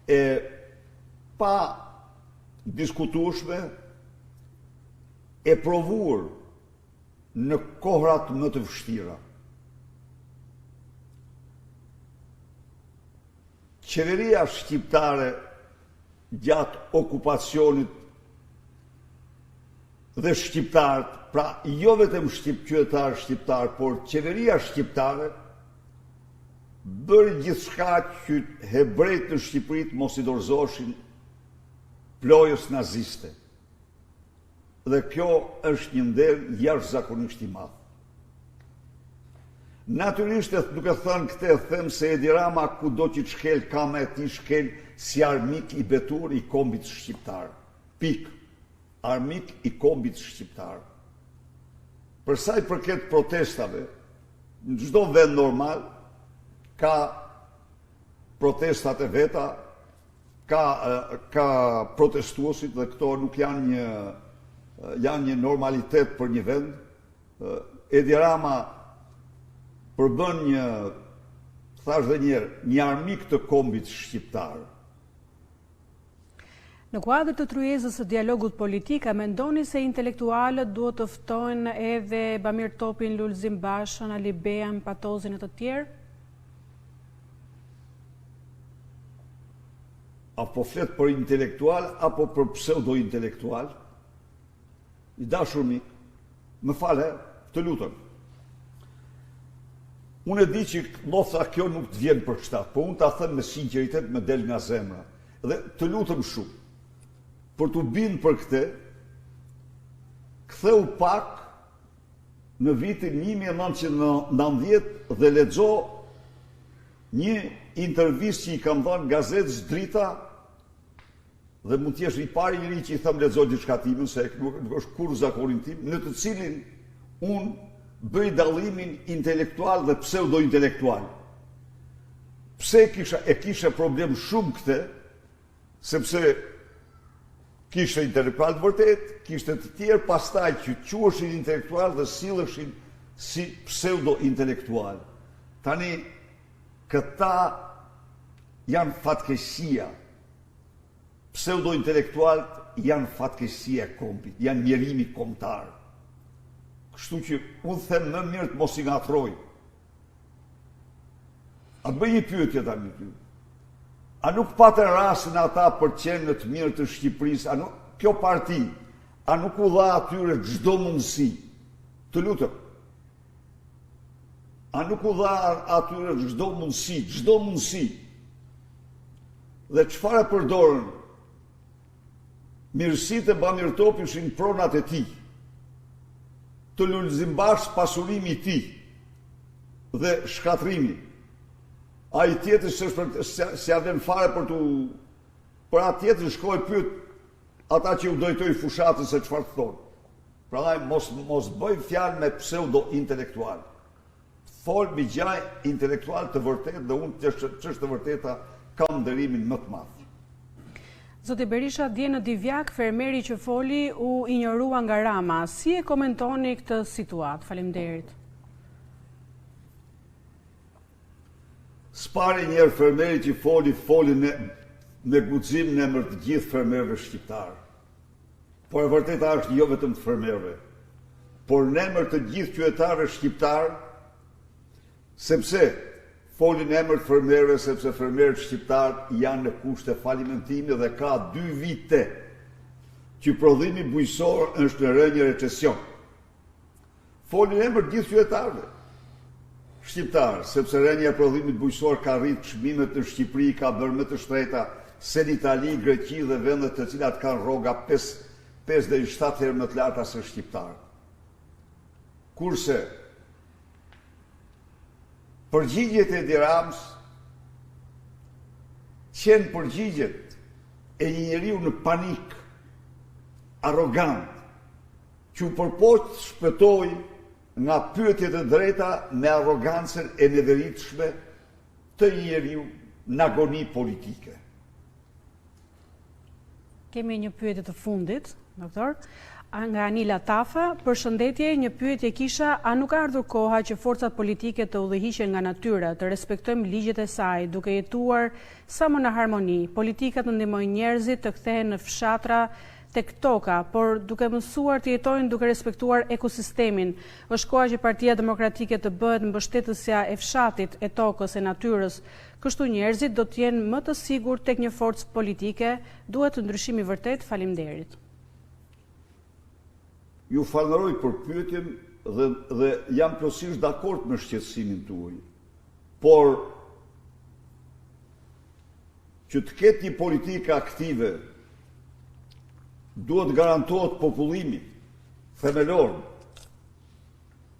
e pa diskutueshme, e provuar në kohrat më të vështira. Qeveria shqiptare gjatë okupacionit dhe shqiptarët, pra jo vetëm qytetarë shqiptarë, por qeveria shqiptare bëri gjithçka që hebrejt në Shqipëri mos i dorëzoshin plojës naziste. Dhe kjo është një nder jashtëzakonisht i madh. Natyrisht duke thënë këtë, them se Edi Rama kudo që të shkel ka me ti shkel si armik i betur i kombit shqiptar. Pikë. Armik i kombit shqiptar. Për sa i përket protestave, në çdo vend normal ka protestat e veta, ka protestuesit dhe këto nuk janë një normalitet për një vend. Edi Rama përbën një armik të kombit shqiptar. Në kuadër të tryezës së dialogut politik, a mendoni se intelektualët duhet të ftojnë edhe Bamir Topin, Lulzim Bashën, Ali Bean, Patozin e të tjerë? Apo flet për intelektual, apo për pseudo-intelektual? I dashur mik, më fale, të lutem. Unë e di që lotha kjo nuk të vjen për kështa, po unë ta them me sinqeritet, me del nga zemra. Dhe të lutem shumë, për të bind për këtë, ktheu pak në vitin 1990 dhe lexo një intervistë që i kam dhënë gazetës Drita, dhe mund t'jesh i pari njëri që i them lexo diçka time, se nuk është kur zakonin tim, në të cilin unë bëj dallimin intelektual dhe pseudo-intelektual. Pse kisha problem shumë këtë, sepse kishte intelektual të vërtet, kishte të tjerë pastaj që quheshin intelektual dhe silleshin si pseudo-intelektual. Tani, këta janë fatkeqësia. Pseudo-intelektualët janë fatkeqësia e kombit, janë njerimi kombëtar. Kështu që unë them më mirë të mos i ngatroj. A bëj një pyetje tani ty. A nuk patën rastin ata për qenë të mirë të Shqipërisë, kjo parti, a nuk u dha atyre çdo mundësi? Të lutem. A nuk u dha atyre çdo mundësi? Dhe çfarë përdorën? Mirësitë e Bamir Topi ishin pronat e tij. Të Lulzim Bashë pasurimi i tij dhe shkatrimi. A i tjetër se avem fare për atë tjetër shkoj pyet ata që u dojtoj fushatën se çfarë thonë. Prandaj mos bëj fjalë me pseudo-intelektual. Fol me gjaj intelektual të vërtet dhe unë ç'është të vërteta kam nderimin më të madh. Zoti Berisha, dje në Divjak, fermeri që foli u injorua nga Rama. Si e komentoni këtë situatë? Faleminderit. S'pari njerë fermeri që foli me guxim në emër të gjithë fermerëve shqiptarë. Por e vërteta është jo vetëm të fermerëve, por në emër të gjithë qytetarëve shqiptarë, sepse foli në emër të fermerëve, sepse fermerët shqiptarë janë në kushte falimentimi dhe ka 2 vite që prodhimi bujqësor është në rënje recesion. Foli në emër të gjithë qytetarëve shqiptarë, sepse rënja e prodhimit bujqësor ka rritë, çmimet në Shqipëri ka bërë më të shtrejta se në Itali, Greqi dhe vendet të cilat kanë rroga 5 deri 7 herë më të larta se shqiptarë. Kurse përgjigjet e Edi Ramës qenë përgjigjet e një njeriu në panik, arrogant, që u përpoq shpëtoi nga pyetjet e drejta me arrogancën e neveritshme të një njeriu në agoni politike. Kemi një pyetje të fundit, doktor, nga Anila Tafa. Përshëndetje, një pyetje kisha, a nuk ka ardhur koha që forcat politike të udhëhiqen nga natyra, të respektojmë ligjet e saj, duke jetuar sa më në harmoni, politikat të ndihmojnë njerëzit të kthehen në fshatra tek toka, por duke mësuar të jetojnë duke respektuar ekosistemin. Është koha që Partia Demokratike të bëhet mbështetësja e fshatit, e tokës, e natyrës. Kështu njerëzit do të jenë më të sigurt tek një forcë politike. Duhet ndryshimi vërtet. Faleminderit. Ju falenderoj për pyetjen dhe jam plotësisht dakord me shqetësimin tuaj. Por që të ketë një politikë aktive duhet garantohet popullimi themelor,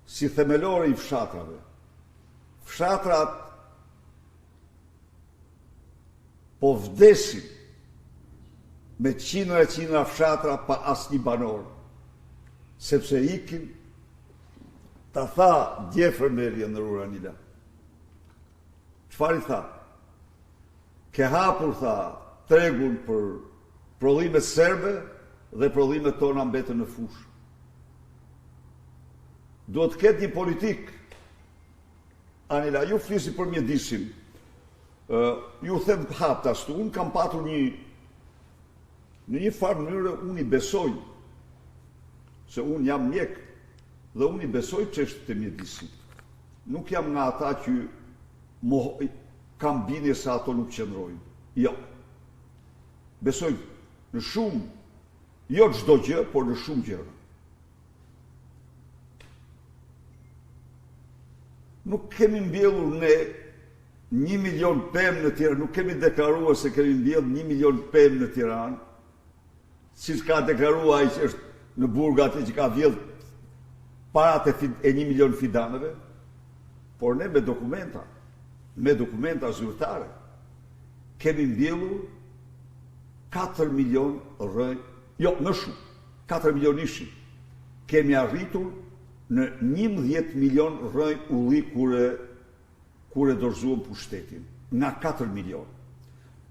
si themelore i fshatrave. Fshatrat po vdesin me qindra fshatra pa asnjë banor, sepse ikin, ta tha djefër Meri në Ruranila. Çfarë i tha? Ke hapur, tha, tregun për prodhimet serbe dhe prodhimet tona mbetën në fushë. Duhet të ketë një politik. Anila, ju flisi për mjedisin. Ju them hapta ashtu, unë kam patur në një farë mënyrë, unë i besoj, se unë jam mjek, dhe unë i besoj çështjet e mjedisit. Nuk jam nga ata që kam bindje se ato nuk qëndrojnë. Jo. Besoj në shumë, jo çdo gjë, por në shumë gjëra. Nuk kemi mbjellur ne 1 milion pemë në Tiranë, nuk kemi deklaruar se kemi mbjellur 1 milion pemë në Tiranë, siç ka deklaruar ai që është në burg aty që ka vjedh parat e 1 milion fidanëve, por ne me dokumenta zyrtare kemi mbjellur 4 milion rënj, jo, më shumë, 4 milion ishin. Kemi arritur në 11 milion rënj ulli kur e dorëzuam pushtetin, nga 4 milion.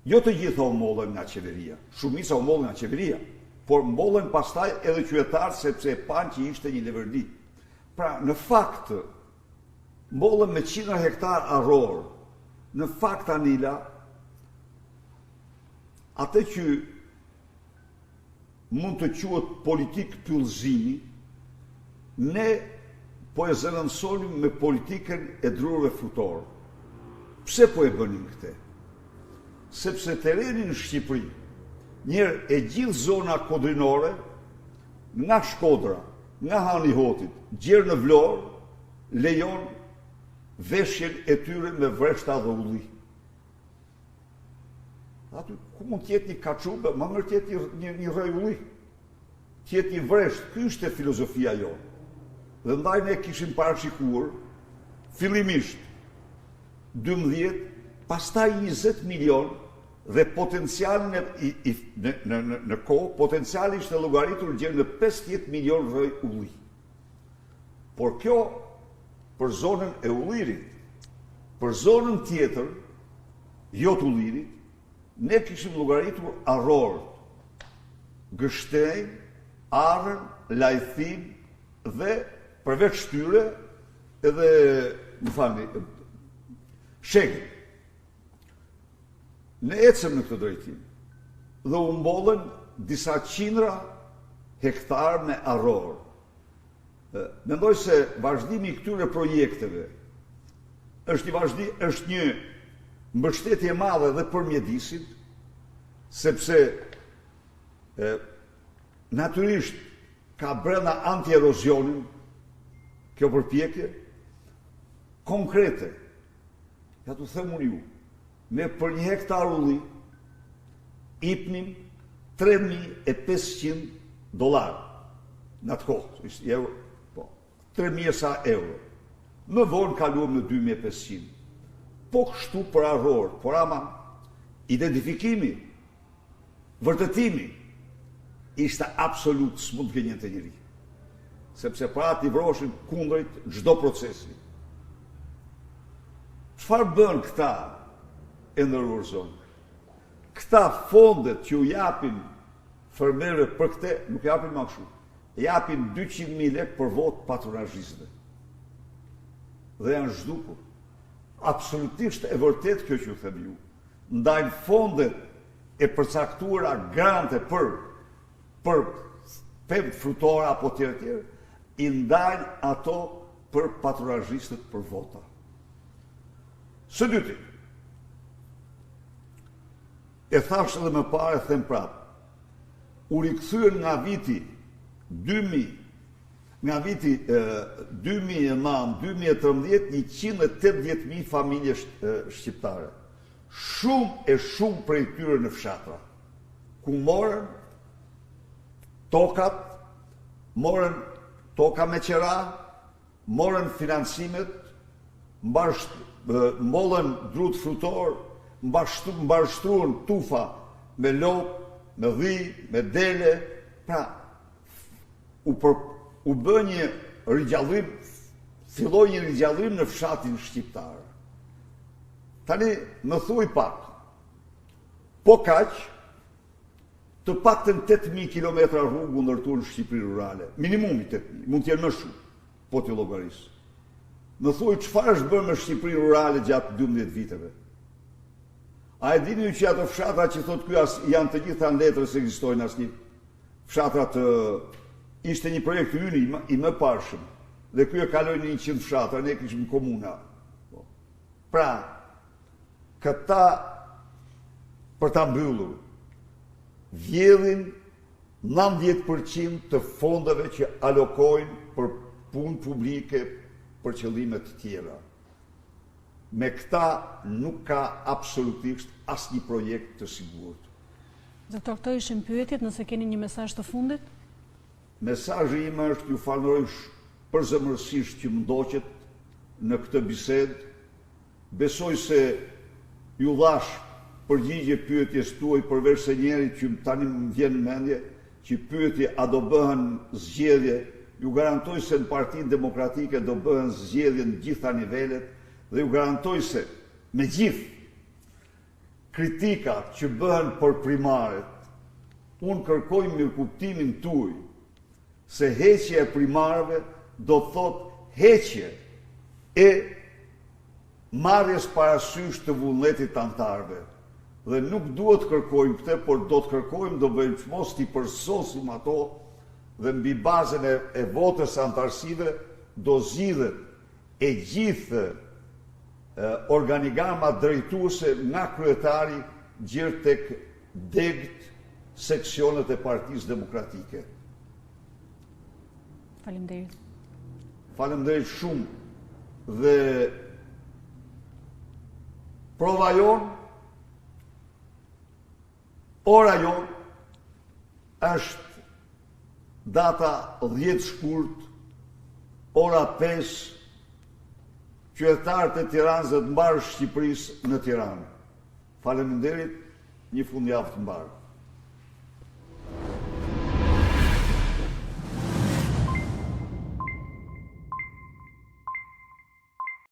Jo të gjitha u mollën nga qeveria, shumica u mollën nga qeveria, por mollën pastaj edhe qytetarët sepse e panë që ishte një leverdi. Pra, në fakt, mollën me 100 hektar arror, në fakt, Anila, atë që mund të quhet politik pyllëzimi, ne po e zëvendësonim me politikën e drurëve frutorë. Pse po e bënim këtë? Sepse tereni në Shqipëri, njërë e gjithë zona kodrinore, nga Shkodra, nga Hani Hotit, gjerë në Vlorë, lejon veshjen e tyre me vreshta dhe ulli. Aty ku mund tjetë një kaçube, ma mërë tjetë një rrej ulli, tjetë një vresht, ky është e filozofia jonë. Dhe ndaj ne kishim parashikuar, fillimisht 12, pastaj 20 milion, dhe potencialin në kohë, potenciali ishte llogaritur gjerë në 50 milion rrej ulli. Por kjo për zonën e ullirit, për zonën tjetër, jo të ullirit, ne kishim llogaritur arrorët, Gështenj, Arën, Lajthin dhe përveç tyre edhe, më falni, Shegën. Ne ecëm në këtë drejtim dhe u mbollën disa qindra hektar me arror. Mendoj se vazhdimi i këtyre projekteve është një mbështetje e madhe dhe për mjedisin, sepse natyrisht ka brenda anti-erozionin kjo përpjekje konkrete. Ja të them unë ju, ne për 1 hektar ulli ipnim $3.500 në atë kohë, euro, po, 3.000 sa euro. Më vonë kaluam në 2500. Po kështu për arror, por ama identifikimi, vërtetimi, ishte absolut s'mund të gënjente njëri. Sepse para t'i vroshin kundrejt çdo procesi. Çfarë bën këta e ndërruar zonë? Këta fondet që u japin fermerëve për këte, nuk japin më kështu. Japin 200.000 lekë për votë patronazhiste. Dhe janë zhdukur. Absolutisht e vërtet kjo që ju them ju. Ndajnë fondet e përcaktuara grante për pemë frutore apo tjere, i ndajnë ato për patronazhistët për vota. Së dyti, e thash edhe më parë, them prapë, u rikthyen nga viti 2000, nga viti 2009-2013, 180.000 familje shqiptare. Shumë prej tyre në fshatra, ku morën tokat, morën toka me qera, morën financimet, mollën drut frutor, mbarështruan tufa me lopë, me dhi, me dele, pra, u bë një rigjallim, filloi një rigjallim në fshatin shqiptar. Tani, më thuj pak, po kaq, të paktën 8.000 kilometra rrugë ndërtuar në Shqipëri rurale, minimumi 8.000, mund t'jenë më shumë, po t'i llogarisë. Më thuj, çfarë është bërë me Shqipëri rurale gjatë 12 viteve? A e dini që ato fshatra që thot ky janë të gjitha në letër se ekzistojnë asnjë? Fshatrat ishte një projekt ynë i më parshëm, dhe ky e kaloi në 100 fshatra, ne kishim komuna. Pra, këta për ta mbyllur vjedhin 90% të fondeve që alokojnë për punë publike për qëllime të tjera. Me këta nuk ka absolutisht asnjë projekt të sigurt. Doktor, këto ishin pyetjet, nëse keni një mesazh të fundit? Mesazhi im është ju falenderoj përzemërsisht që më ndoqët në këtë bisedë. Besoj se ju dhash përgjigje pyetjes tuaj, përveç se njerit që tani më vjen në mendje, që pyetje a do bëhen zgjedhje, ju garantoj se në Partinë Demokratike do bëhen zgjedhje në gjitha nivelet, dhe ju garantoj se me gjithë kritikat që bëhen për primaret, unë kërkoj mirëkuptimin tuaj se heqja e primarëve do të thotë heqje e marrjes parasysh të vullnetit antarëve. Dhe nuk duhet kërkojmë këtë, por do të kërkojmë, do bëjmë çmos t'i përsosim ato dhe mbi bazën e votës antarësive do zgjidhet e gjithë organigrama drejtuese nga kryetari gjerë tek degët seksionet e Partisë Demokratike. Faleminderit. Faleminderit shumë dhe prova jonë, ora jonë është data 10 shkurt, ora 5, qytetarët e Tiranës dhe të mbarë Shqipërisë në Tiranë. Faleminderit, një fundjavë të mbarë.